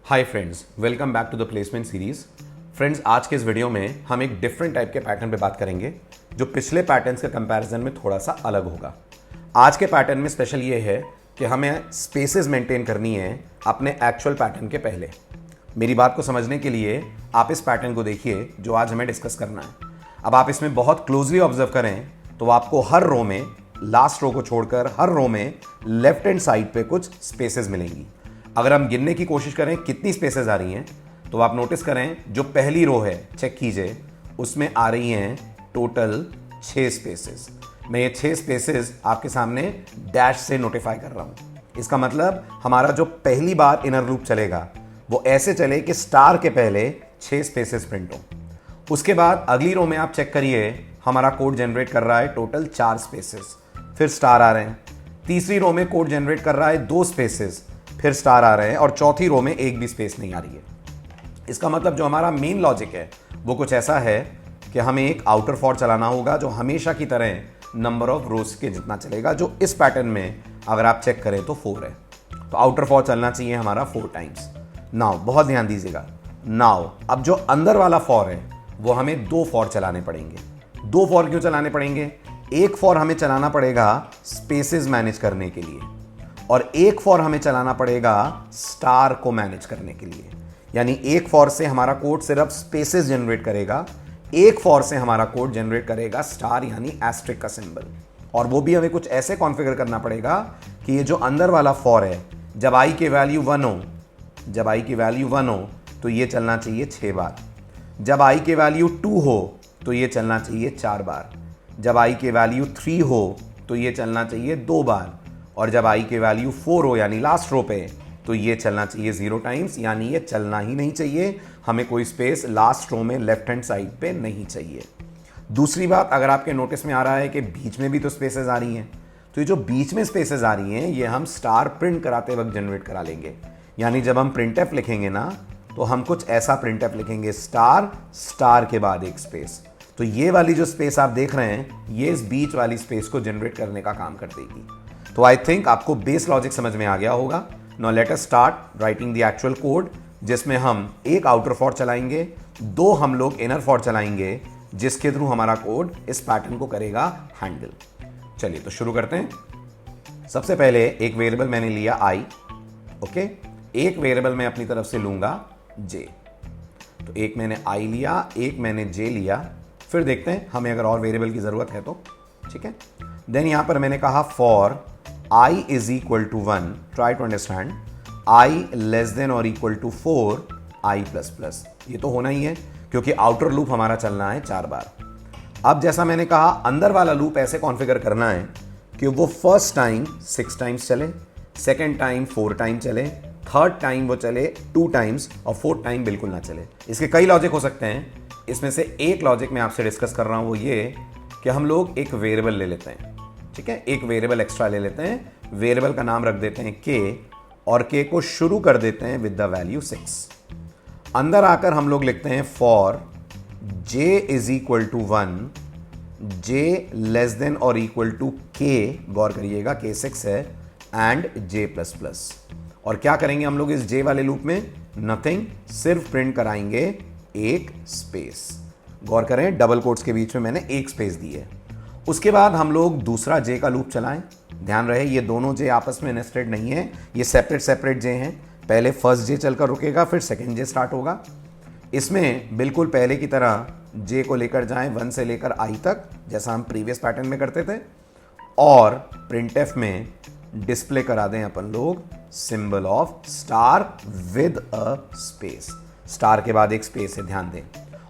Hi friends, welcome back to the placement series. Friends, आज के इस वीडियो में हम एक डिफरेंट टाइप के पैटर्न पे बात करेंगे जो पिछले पैटर्न्स के कंपैरिजन में थोड़ा सा अलग होगा। आज के पैटर्न में स्पेशल ये है कि हमें स्पेसेस मेंटेन करनी है अपने एक्चुअल पैटर्न के पहले। मेरी बात को समझने के लिए आप इस पैटर्न को देखिए जो आज हमें डिस्कस करना है। अब आप इसमें बहुत क्लोजली ऑब्जर्व करें तो आपको हर रो में, लास्ट रो को छोड़कर हर रो में लेफ्ट हैंड साइड पे कुछ स्पेसेस मिलेंगी। अगर हम गिनने की कोशिश करें कितनी स्पेसेस आ रही हैं तो आप नोटिस करें जो पहली रो है, चेक कीजिए, उसमें आ रही हैं टोटल 6 स्पेसेस। मैं ये 6 स्पेसेस आपके सामने डैश से नोटिफाई कर रहा हूं। इसका मतलब हमारा जो पहली बार इनर लूप चलेगा वो ऐसे चले कि स्टार के पहले 6 स्पेसेस प्रिंट हो। उसके बाद अगली रो में आप चेक करिए, हमारा कोड जनरेट कर रहा है टोटल 4 स्पेसेस, फिर स्टार आ रहे हैं। तीसरी रो में कोड जनरेट कर रहा है 2 स्पेसेस, फिर स्टार आ रहे हैं, और चौथी रो में एक भी स्पेस नहीं आ रही है। इसका मतलब जो हमारा मेन लॉजिक है वो कुछ ऐसा है कि हमें एक आउटर फॉर चलाना होगा जो हमेशा की तरह नंबर ऑफ रोज के जितना चलेगा, जो इस पैटर्न में अगर आप चेक करें तो 4 है। तो आउटर फॉर चलना चाहिए हमारा 4 टाइम्स। नाउ बहुत ध्यान दीजिएगा, नाउ अब जो अंदर वाला फॉर है वो हमें 2 फॉर चलाने पड़ेंगे। 2 फॉर क्यों चलाने पड़ेंगे? एक फॉर हमें चलाना पड़ेगा स्पेसेस मैनेज करने के लिए, और एक फॉर हमें चलाना पड़ेगा स्टार को मैनेज करने के लिए। यानी एक फॉर से हमारा कोड सिर्फ स्पेसेस जनरेट करेगा, एक फॉर से हमारा कोड जनरेट करेगा स्टार यानी एस्ट्रिक का सिंबल। और वो भी हमें कुछ ऐसे कॉन्फ़िगर करना पड़ेगा कि ये जो अंदर वाला फॉर है, जब आई की वैल्यू 1 हो, जब आई की वैल्यू 1 हो तो ये चलना चाहिए 6 बार। जब आई की वैल्यू 2 हो तो ये चलना चाहिए 4 बार। जब आई की वैल्यू 3 हो तो ये चलना चाहिए 2 बार। और जब आई की वैल्यू 4 हो यानी लास्ट रो पे तो ये चलना चाहिए 0 टाइम्स। यानी ये चलना ही नहीं चाहिए, हमें कोई स्पेस लास्ट रो में लेफ्ट हैंड साइड पे नहीं चाहिए। दूसरी बात, अगर आपके नोटिस में आ रहा है कि बीच में भी तो स्पेसेस आ रही हैं, तो ये जो बीच में स्पेसेस आ रही हैं ये हम स्टार प्रिंट कराते वक्त जनरेट करा लेंगे। यानी जब हम प्रिंटएफ लिखेंगे ना तो हम कुछ ऐसा प्रिंटएफ लिखेंगे, स्टार स्टार के बाद एक स्पेस। तो ये वाली जो स्पेस आप देख रहे हैं ये इस बीच वाली स्पेस को जनरेट करने का काम कर देगी। तो आई थिंक आपको बेस लॉजिक समझ में आ गया होगा। Now let us start writing the actual code, जिसमें हम एक आउटर फॉर चलाएंगे, 2 हम लोग इनर फॉर चलाएंगे, जिसके थ्रू हमारा कोड इस पैटर्न को करेगा हैंडल। चलिए तो शुरू करते हैं। सबसे पहले एक वेरिएबल मैंने लिया i, ओके। एक वेरिएबल मैं अपनी तरफ से लूंगा j। तो एक मैंने i लिया, एक मैंने j लिया, फिर देखते हैं हमें अगर और वेरिएबल की जरूरत है तो, ठीक है। देन यहां पर मैंने कहा for I is equal to 1, try to understand, I less than or equal to 4 I plus plus। ये तो होना ही है क्योंकि आउटर लूप हमारा चलना है 4 बार। अब जैसा मैंने कहा अंदर वाला लूप ऐसे कॉन्फ़िगर करना है कि वो फर्स्ट टाइम 6 टाइम्स चले, सेकेंड टाइम 4 टाइम चले, थर्ड टाइम वो चले 2 टाइम्स, और फोर्थ टाइम बिल्कुल ना चले। इसके कई लॉजिक हो सकते हैं, इसमें से एक लॉजिक मैं आपसे डिस्कस कर रहा हूं, वो ये कि हम लोग एक वेरिएबल ले लेते हैं, ठीक है, एक वेरिएबल एक्स्ट्रा ले लेते हैं। वेरिएबल का नाम रख देते हैं k, और k को शुरू कर देते हैं विद द वैल्यू 6। अंदर आकर हम लोग लिखते हैं for j is equal to 1, j less than or equal to k, गौर करिएगा k 6 है, एंड j प्लस प्लस। और क्या करेंगे हम लोग इस j वाले लूप में? नथिंग, सिर्फ प्रिंट कराएंगे एक स्पेस। गौर करें डबल कोट्स के बीच में मैंने एक स्पेस दी है। उसके बाद हम लोग दूसरा j का लूप चलाएं। ध्यान रहे ये दोनों j आपस में नेस्टेड नहीं है, ये सेपरेट सेपरेट j हैं। पहले फर्स्ट j चलकर रुकेगा, फिर सेकंड j स्टार्ट होगा। इसमें बिल्कुल पहले की तरह j को लेकर जाएं 1 से लेकर i तक, जैसा हम प्रीवियस पैटर्न में करते थे, और प्रिंटएफ में डिस्प्ले करा दें अपन लोग symbol of star with a space. Star के बाद एक स्पेस है, ध्यान दें।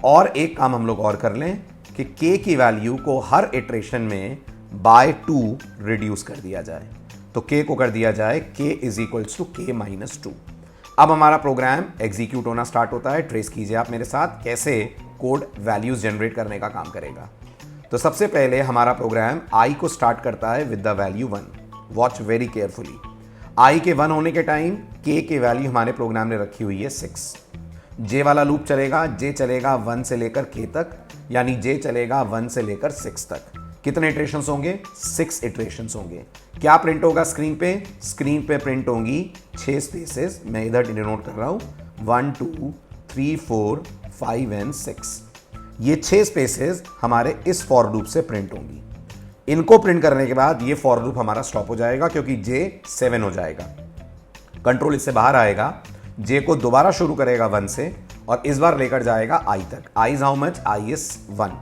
और एक काम हम लोग और कर लें कि k की वैल्यू को हर इटरेशन में बाय 2 रिड्यूस कर दिया जाए। तो k को कर दिया जाए k is equals to k minus 2। अब हमारा प्रोग्राम एग्जीक्यूट होना स्टार्ट होता है। ट्रेस कीजिए आप मेरे साथ कैसे कोड वैल्यूज जनरेट करने का काम करेगा। तो सबसे पहले हमारा प्रोग्राम i को स्टार्ट करता है with the value 1। Watch very carefully, i के 1 होने के टाइम k की वैल्यू हमारे प्रोग्राम ने रखी हुई है 6। j वाला लूप चलेगा, j चलेगा 1 से लेकर k तक, यानी j चलेगा 1 से लेकर 6 तक। कितने इटरेशंस होंगे? 6 इटरेशंस होंगे। क्या प्रिंट होगा स्क्रीन पे? स्क्रीन पे प्रिंट होंगी 6 स्पेसेस। मैं इधर डिनोट कर रहा हूं, 1 2 3 4 5 एंड 6। ये 6 स्पेसेस हमारे इस फॉर लूप से प्रिंट होंगी। इनको प्रिंट करने के बाद ये फॉर लूप हमारा स्टॉप हो जाएगा क्योंकि जे 7 हो जाएगा। कंट्रोल इससे बाहर आएगा, जे को दोबारा शुरू करेगा 1 से और इस बार लेकर जाएगा आई तक। I is how much? I is 1।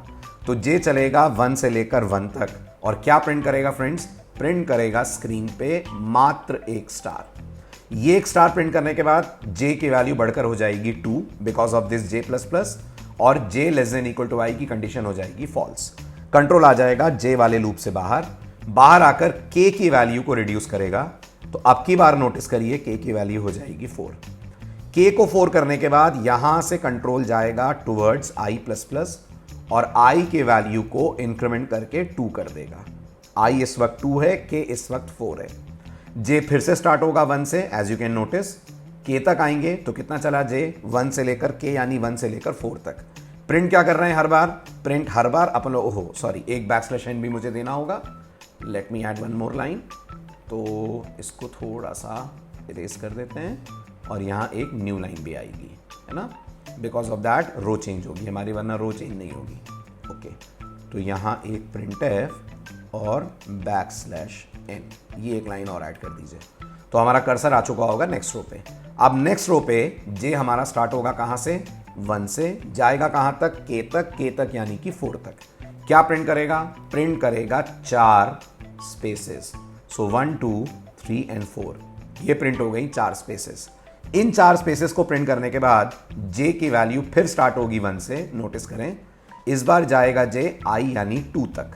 तो जे चलेगा 1 से लेकर 1 तक और क्या प्रिंट करेगा फ्रेंड्स? प्रिंट करेगा स्क्रीन पे मात्र एक स्टार। ये एक स्टार प्रिंट करने के बाद जे की वैल्यू बढ़कर हो जाएगी 2 because of this J plus plus, और जे लेस देन इक्वल टू आई की कंडीशन हो जाएगी फॉल्स। कंट्रोल आ जाएगा जे वाले लूप से बाहर आकर के की वैल्यू को रिड्यूस करेगा। तो अब की बार नोटिस करिए के की वैल्यू हो जाएगी 4। के को 4 करने के बाद यहां से कंट्रोल जाएगा टुवर्ड्स आई प्लस प्लस और आई के वैल्यू को इंक्रीमेंट करके 2 कर देगा। आई इस वक्त 2 है, के इस वक्त 4 है। जे फिर से स्टार्ट होगा 1 से, एज यू कैन नोटिस। के तक आएंगे तो कितना चला जे? 1 से लेकर के यानी 1 से लेकर 4 तक। प्रिंट क्या कर रहे हैं हर बार? प्रिंट हर बार अपन लोग, ओहो सॉरी, एक बैकस्लैश एन भी मुझे देना होगा। Let me add one more line. तो इसको थोड़ा सा इरेज कर देते हैं और यहाँ एक न्यू लाइन भी आएगी, है ना, because of that row change होगी हमारी, वरना रो चेंज नहीं होगी। ओके, तो यहाँ एक प्रिंट एफ और बैकस्लैश एन, ये एक लाइन और ऐड कर दीजिए। तो हमारा कर्सर आ चुका होगा नेक्स्ट रो पे। अब नेक्स्ट रो पे जे हमारा स्टार्ट होगा कहाँ से? 1 से, जाएगा कहाँ तक? के तक यानी कि 4 तक। क्या प्रिंट करेगा? प्रिंट करेगा 4 स्पेसेस। सो 1 2 3 एंड 4, ये प्रिंट हो गई 4 स्पेसेस। इन 4 स्पेसेस को प्रिंट करने के बाद जे की वैल्यू फिर स्टार्ट होगी 1 से, नोटिस करें। इस बार जाएगा जे आई यानी 2 तक।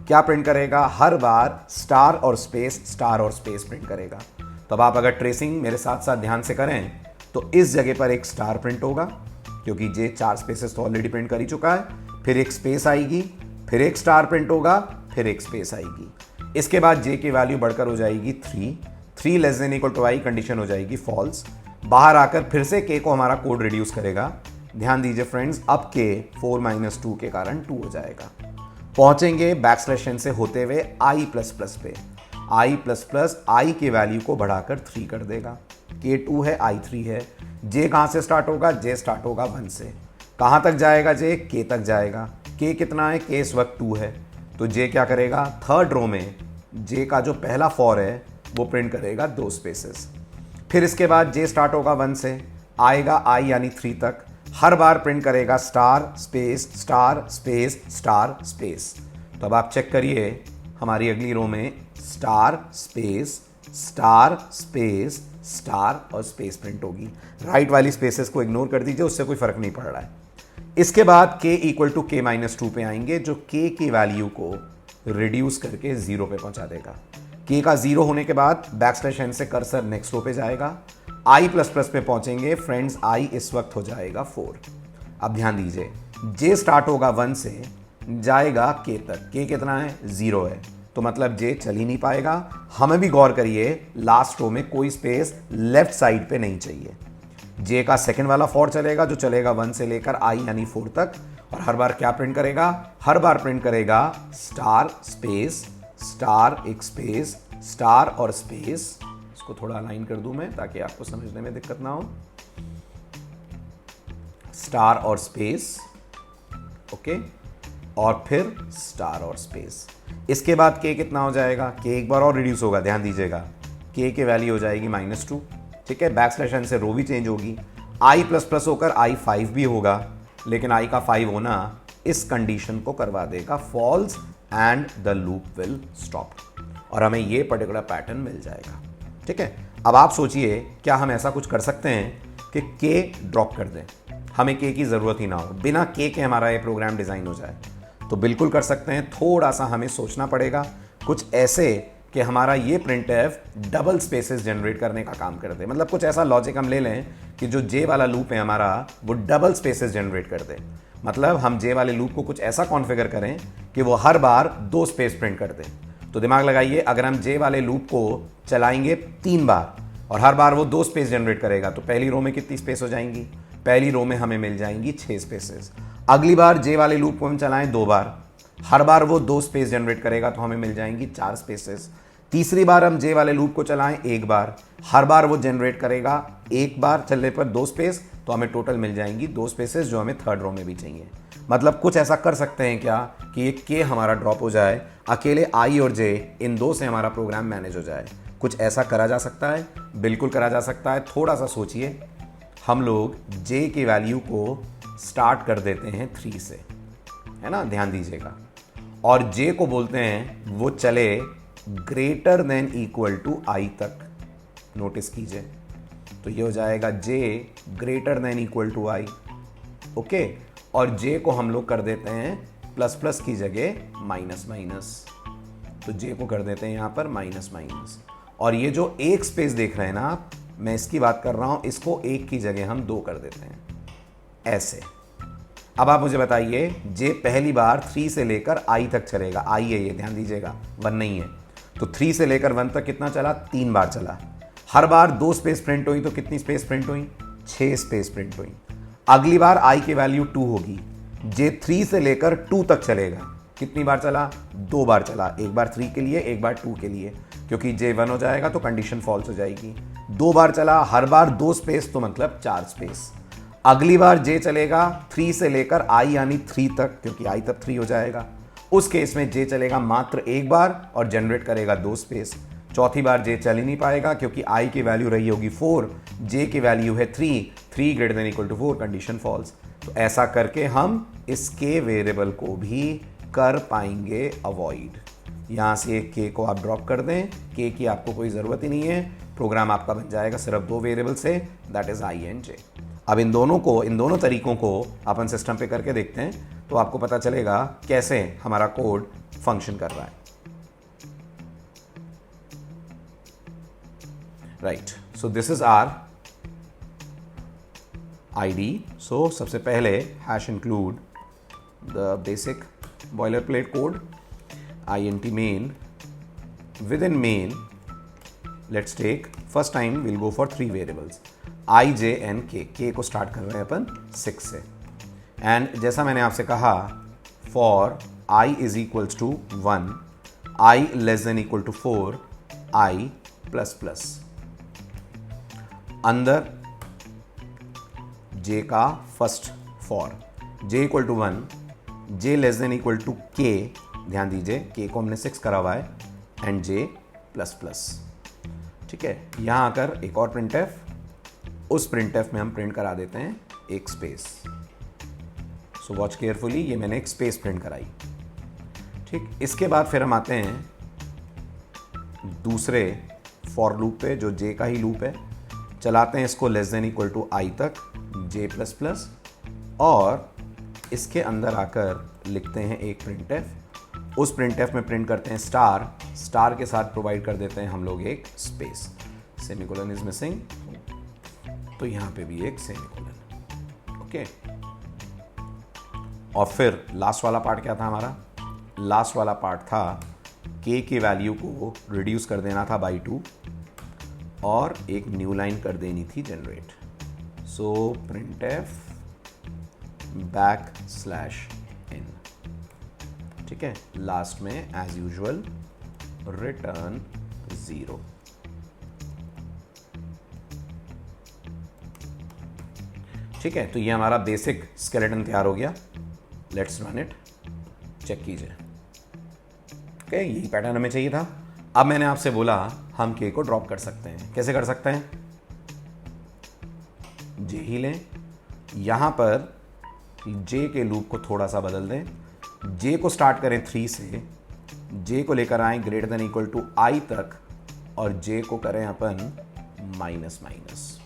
क्या प्रिंट करेगा? हर बार स्टार और स्पेस प्रिंट करेगा। तो अब आप अगर ट्रेसिंग मेरे साथ साथ ध्यान से करें तो इस जगह पर एक स्टार प्रिंट होगा क्योंकि जे 4 स्पेसेस तो ऑलरेडी प्रिंट कर ही चुका है। फिर एक स्पेस आएगी, फिर एक स्टार प्रिंट होगा, फिर एक स्पेस आएगी। इसके बाद जे की वैल्यू बढ़कर हो जाएगी 3 less than equal to i, condition हो जाएगी फॉल्स। बाहर आकर फिर से के को हमारा कोड रिड्यूस करेगा। ध्यान दीजिए फ्रेंड्स, अब के 4 - 2 के कारण 2 हो जाएगा। पहुंचेंगे बैकस्लैश एन से होते हुए आई प्लस प्लस पे। आई प्लस प्लस आई की वैल्यू को बढ़ाकर 3 कर देगा। के 2 है, आई 3 है। जे कहाँ से स्टार्ट होगा? जे स्टार्ट होगा 1 से। कहाँ तक जाएगा जे? के तक जाएगा। के कितना है? के इस वक्त 2 है। तो जे क्या करेगा? थर्ड रो में जे का जो पहला फॉर है वो प्रिंट करेगा 2 स्पेसेस। फिर इसके बाद जे स्टार्ट होगा 1 से, आएगा आई यानी 3 तक। हर बार प्रिंट करेगा star space star space star space. तो अब आप चेक करिए, हमारी अगली रो में स्टार स्पेस स्टार और स्पेस प्रिंट होगी। राइट वाली स्पेसेस को इग्नोर कर दीजिए, उससे कोई फर्क नहीं पड़ रहा है। इसके बाद k इक्वल टू के -2 पे आएंगे जो k की वैल्यू को रिड्यूस करके 0 पे पहुंचा देगा। k का 0 होने के बाद बैकस्लैश एन से कर्सर नेक्स्ट रो पे जाएगा। i प्लस प्लस पे पहुंचेंगे फ्रेंड्स, i इस वक्त हो जाएगा 4। अब ध्यान दीजिए, j स्टार्ट होगा 1 से, जाएगा k तक। k कितना है? 0 है, तो मतलब j चल ही नहीं पाएगा। हमें भी गौर करिए, लास्ट रो में कोई स्पेस लेफ्ट साइड पे नहीं चाहिए। j का सेकंड वाला फॉर चलेगा जो चलेगा 1 से लेकर i यानी 4 तक, और हर बार क्या प्रिंट करेगा? हर बार प्रिंट करेगा स्टार स्पेस स्टार एक स्पेस स्टार और स्पेस। इसको थोड़ा अलाइन कर दूं मैं ताकि आपको समझने में दिक्कत ना हो। स्टार और स्पेस, ओके, और फिर स्टार और स्पेस। इसके बाद k कितना हो जाएगा? k एक बार और रिड्यूस होगा, ध्यान दीजिएगा। k की वैल्यू हो जाएगी -2, ठीक है। बैकस्लैश एन से रो भी चेंज होगी। i प्लस प्लस होकर i 5 भी होगा, लेकिन i का 5 होना इस कंडीशन को करवा देगा false and the loop will stop, और हमें ये पर्टिकुलर पैटर्न मिल जाएगा, ठीक है। अब आप सोचिए, क्या हम ऐसा कुछ कर सकते हैं कि k ड्रॉप कर दें, हमें k की ज़रूरत ही ना हो, बिना k के हमारा ये प्रोग्राम डिज़ाइन हो जाए? तो बिल्कुल कर सकते हैं। थोड़ा सा हमें सोचना पड़ेगा, कुछ ऐसे कि हमारा ये print F double spaces generate करने का काम कर दे। मतलब कुछ ऐसा लॉजिक हम ले लें कि जो जे वाला लूप है हमारा वो डबल स्पेसेस जनरेट कर दे। मतलब हम जे वाले लूप को कुछ ऐसा कॉन्फ़िगर करें कि वो हर बार 2 स्पेस प्रिंट कर दे। तो दिमाग लगाइए, अगर हम जे वाले लूप को चलाएंगे 3 बार और हर बार वो 2 स्पेस जनरेट करेगा, तो पहली रो में कितनी स्पेस हो जाएंगी? पहली रो में हमें मिल जाएंगी 6 स्पेसेस। अगली बार जे वाले लूप को हम चलाएं 2 बार, हर बार वो 2 स्पेस जनरेट करेगा तो हमें मिल जाएंगी 4 स्पेसेस। तीसरी बार हम जे वाले लूप को चलाएं एक बार, हर बार वो जनरेट करेगा, एक बार चलने पर 2 स्पेस, तो हमें टोटल मिल जाएंगी 2 स्पेसेस जो हमें थर्ड रो में भी चाहिए। मतलब कुछ ऐसा कर सकते हैं क्या कि ये के हमारा ड्रॉप हो जाए, अकेले आई और जे इन दो से हमारा प्रोग्राम मैनेज हो जाए। कुछ ऐसा करा जा सकता है, बिल्कुल करा जा सकता है। थोड़ा सा सोचिए, हम लोग जे की वैल्यू को स्टार्ट कर देते हैं 3 से, है ना, ध्यान दीजिएगा, और जे को बोलते हैं वो चले greater than equal to I तक। नोटिस कीजिए, तो ये हो जाएगा J greater than equal to I, okay. और जे को हम लोग कर देते हैं प्लस प्लस की जगह माइनस माइनस, तो जे को कर देते हैं यहां पर माइनस माइनस। और ये जो एक स्पेस देख रहे हैं ना आप, मैं इसकी बात कर रहा हूं, इसको एक की जगह हम 2 कर देते हैं ऐसे। अब आप मुझे बताइए, जे पहली बार 3 से लेकर आई तक चलेगा, आई है ये, ध्यान दीजिएगा, 1 नहीं है, तो 3 से लेकर 1 तक कितना चला, 3 बार चला। हर बार 2 स्पेस प्रिंट हुई, तो कितनी स्पेस प्रिंट हुई, 6 स्पेस प्रिंट हुई। अगली बार आई की वैल्यू 2 होगी, जे 3 से लेकर 2 तक चलेगा, कितनी बार चला, 2 बार चला, एक बार 3 के लिए, एक बार 2 के लिए, क्योंकि जे 1 हो जाएगा तो कंडीशन फॉल्स हो जाएगी। 2 बार चला, हर बार 2 स्पेस, तो मतलब 4 स्पेस। अगली बार जे चलेगा 3 से लेकर आई यानी 3 तक, क्योंकि आई तक 3 हो जाएगा। उस केस में जे चलेगा मात्र एक बार और जनरेट करेगा 2 स्पेस। चौथी बार जे चल ही नहीं पाएगा, क्योंकि आई की वैल्यू रही होगी 4, जे की वैल्यू है 3 greater than equal to 4, condition false. तो ऐसा करके हम इस के वेरिएबल को भी कर पाएंगे अवॉइड। यहां से के को आप ड्रॉप कर दें, के की आपको कोई ज़रूरत ही नहीं है, प्रोग्राम आपका बन जाएगा सिर्फ 2 वेरिएबल से, दैट इज आई एंड जे। अब इन दोनों तरीकों को अपन सिस्टम पे करके देखते हैं, तो आपको पता चलेगा कैसे हमारा कोड फंक्शन कर रहा है। Right, so this is our ID. So सबसे पहले hash include the basic boiler plate code int main, within main let's take first time we'll go for 3 variables I, j and k को start कर रहे हैं अपन 6 से। And जैसा मैंने आपसे कहा, for i is equals to 1, i less than equal to 4, i plus plus, अंदर j का first for j equal to 1, j less than equal to k, ध्यान दीजिए k को हमने 6 करा हुआ है, एंड j प्लस प्लस, ठीक है। यहां आकर एक और प्रिंटफ, उस प्रिंटफ में हम प्रिंट करा देते हैं एक स्पेस। सो वॉच केयरफुली, ये मैंने एक स्पेस प्रिंट कराई, ठीक। इसके बाद फिर हम आते हैं दूसरे फॉर लूप पे, जो जे का ही लूप है, चलाते हैं इसको less than equal to I तक, जे प्लस प्लस, और इसके अंदर आकर लिखते हैं एक प्रिंटफ। उस प्रिंटफ में प्रिंट करते हैं स्टार, स्टार के साथ प्रोवाइड कर देते हैं हम लोग एक स्पेस, सेमीकोलन इज मिसिंग, तो यहां पे भी एक सेमीकोलन, ओके। और फिर लास्ट वाला पार्ट क्या था हमारा, लास्ट वाला पार्ट था के की वैल्यू को रिड्यूस कर देना था बाई 2, और एक न्यू लाइन कर देनी थी जनरेट। सो प्रिंटफ बैक/n, ठीक है। लास्ट में एज यूजुअल रिटर्न 0। ठीक है, तो ये हमारा बेसिक स्केलेटन तैयार हो गया। लेट्स रन इट, चेक कीजिए। ओके, यही पैटर्न हमें चाहिए था। अब मैंने आपसे बोला हम के को ड्रॉप कर सकते हैं। कैसे कर सकते हैं, जे ही लें, यहां पर जे के लूप को थोड़ा सा बदल दें, जे को स्टार्ट करें 3 से, जे को लेकर आए greater than equal to I तक, और जे को करें अपन माइनस माइनस,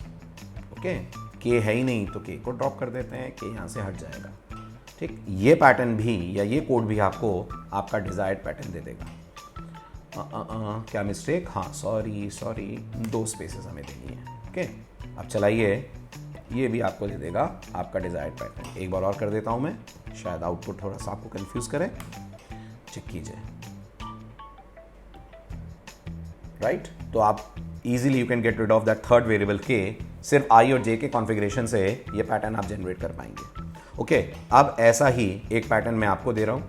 ओके। के है ही नहीं तो के को ड्रॉप कर देते हैं, के यहाँ से हट जाएगा, ठीक। ये पैटर्न भी या ये कोड भी आपको आपका डिजायर्ड पैटर्न दे देगा। क्या मिस्टेक, हाँ सॉरी 2 स्पेसेस हमें देनी है, ओके। अब चलाइए, ये भी आपको दे देगा आपका डिजायर्ड पैटर्न। एक बार और कर देता हूँ मैं, शायद आउटपुट थोड़ा सा आपको कंफ्यूज करे, चेक कीजिए। राइट, तो आप easily you can get rid of that third variable के, सिर्फ आई और जे के कॉन्फ़िगरेशन से ये पैटर्न आप जनरेट कर पाएंगे, ओके। अब ऐसा ही एक पैटर्न मैं आपको दे रहा हूँ,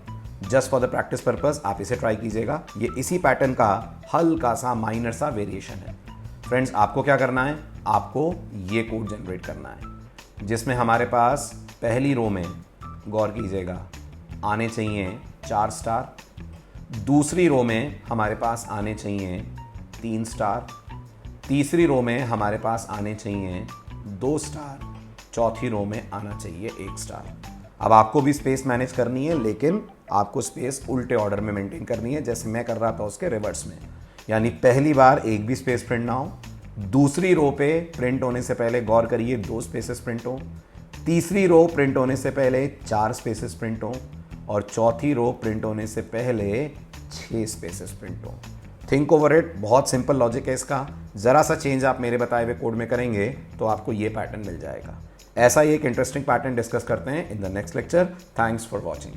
just for the practice purpose आप इसे ट्राई कीजिएगा। ये इसी पैटर्न का हल्का सा माइनर सा वेरिएशन है। फ्रेंड्स, आपको क्या करना है, आपको ये कोड जनरेट करना है जिसमें हमारे पास पहली रो में, गौर कीजिएगा, आने चाहिए 4 स्टार, दूसरी रो में हमारे पास आने चाहिए 3 स्टार, तीसरी रो में हमारे पास आने चाहिए 2 स्टार, चौथी रो में आना चाहिए 1 स्टार। अब आपको भी स्पेस मैनेज करनी है, लेकिन आपको स्पेस उल्टे ऑर्डर में मेंटेन करनी है, जैसे मैं कर रहा था उसके रिवर्स में। यानी पहली बार एक भी स्पेस प्रिंट ना हो, दूसरी रो पे प्रिंट होने से पहले गौर करिए 2 स्पेसेस प्रिंट हो, तीसरी रो प्रिंट होने से पहले 4 स्पेसेस प्रिंट हो, और चौथी रो प्रिंट होने से पहले 6 स्पेसेस प्रिंट हो। Think over it. बहुत सिंपल लॉजिक है इसका। ज़रा सा चेंज आप मेरे बताए हुए कोड में करेंगे तो आपको ये पैटर्न मिल जाएगा। ऐसा ही एक इंटरेस्टिंग पैटर्न डिस्कस करते हैं in the next lecture. Thanks for watching.